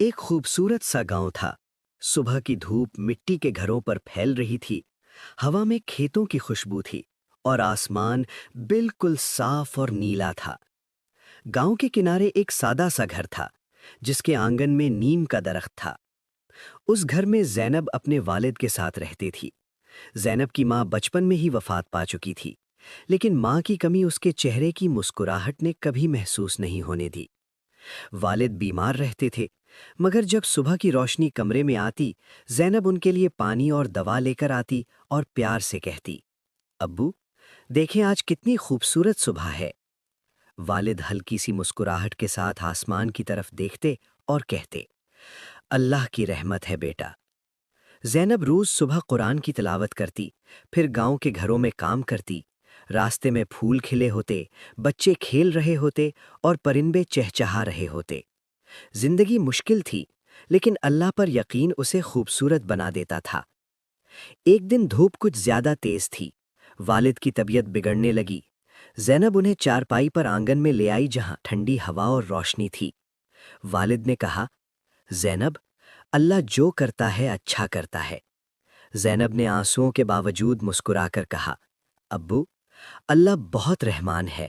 ایک خوبصورت سا گاؤں تھا۔ صبح کی دھوپ مٹی کے گھروں پر پھیل رہی تھی، ہوا میں کھیتوں کی خوشبو تھی اور آسمان بالکل صاف اور نیلا تھا۔ گاؤں کے کنارے ایک سادہ سا گھر تھا جس کے آنگن میں نیم کا درخت تھا۔ اس گھر میں زینب اپنے والد کے ساتھ رہتی تھی۔ زینب کی ماں بچپن میں ہی وفات پا چکی تھی، لیکن ماں کی کمی اس کے چہرے کی مسکراہٹ نے کبھی محسوس نہیں ہونے دی۔ والد بیمار رہتے تھے، مگر جب صبح کی روشنی کمرے میں آتی، زینب ان کے لیے پانی اور دوا لے کر آتی اور پیار سے کہتی، ابو، دیکھیں آج کتنی خوبصورت صبح ہے۔ والد ہلکی سی مسکراہٹ کے ساتھ آسمان کی طرف دیکھتے اور کہتے، اللہ کی رحمت ہے بیٹا۔ زینب روز صبح قرآن کی تلاوت کرتی، پھر گاؤں کے گھروں میں کام کرتی۔ راستے میں پھول کھلے ہوتے، بچے کھیل رہے ہوتے اور پرندے چہچہا رہے ہوتے۔ زندگی مشکل تھی، لیکن اللہ پر یقین اسے خوبصورت بنا دیتا تھا۔ ایک دن دھوپ کچھ زیادہ تیز تھی، والد کی طبیعت بگڑنے لگی۔ زینب انہیں چارپائی پر آنگن میں لے آئی جہاں ٹھنڈی ہوا اور روشنی تھی۔ والد نے کہا، زینب، اللہ جو کرتا ہے اچھا کرتا ہے۔ زینب نے آنسوؤں کے باوجود مسکرا کر کہا، ابو، اللہ بہت رحمان ہے۔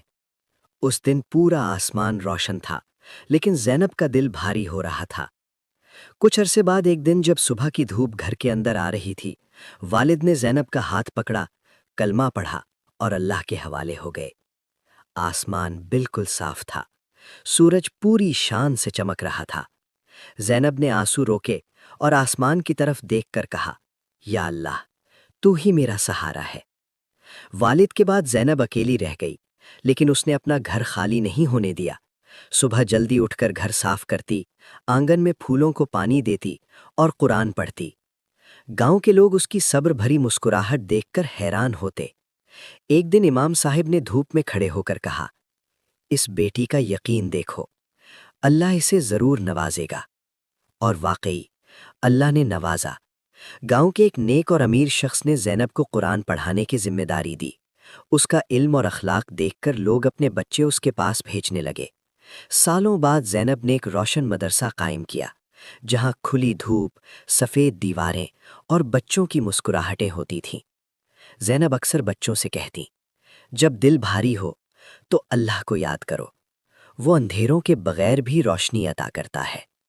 اس دن پورا آسمان روشن تھا، لیکن زینب کا دل بھاری ہو رہا تھا۔ کچھ عرصے بعد ایک دن جب صبح کی دھوپ گھر کے اندر آ رہی تھی، والد نے زینب کا ہاتھ پکڑا، کلمہ پڑھا اور اللہ کے حوالے ہو گئے۔ آسمان بالکل صاف تھا، سورج پوری شان سے چمک رہا تھا۔ زینب نے آنسو روکے اور آسمان کی طرف دیکھ کر کہا، یا اللہ، تو ہی میرا سہارا ہے۔ والد کے بعد زینب اکیلی رہ گئی، لیکن اس نے اپنا گھر خالی نہیں ہونے دیا۔ صبح جلدی اٹھ کر گھر صاف کرتی، آنگن میں پھولوں کو پانی دیتی اور قرآن پڑھتی۔ گاؤں کے لوگ اس کی صبر بھری مسکراہٹ دیکھ کر حیران ہوتے۔ ایک دن امام صاحب نے دھوپ میں کھڑے ہو کر کہا، اس بیٹی کا یقین دیکھو، اللہ اسے ضرور نوازے گا۔ اور واقعی اللہ نے نوازا۔ گاؤں کے ایک نیک اور امیر شخص نے زینب کو قرآن پڑھانے کی ذمہ داری دی۔ اس کا علم اور اخلاق دیکھ کر لوگ اپنے بچے اس کے پاس بھیجنے لگے۔ سالوں بعد زینب نے ایک روشن مدرسہ قائم کیا، جہاں کھلی دھوپ، سفید دیواریں اور بچوں کی مسکراہٹیں ہوتی تھیں۔ زینب اکثر بچوں سے کہتی، جب دل بھاری ہو تو اللہ کو یاد کرو، وہ اندھیروں کے بغیر بھی روشنی عطا کرتا ہے۔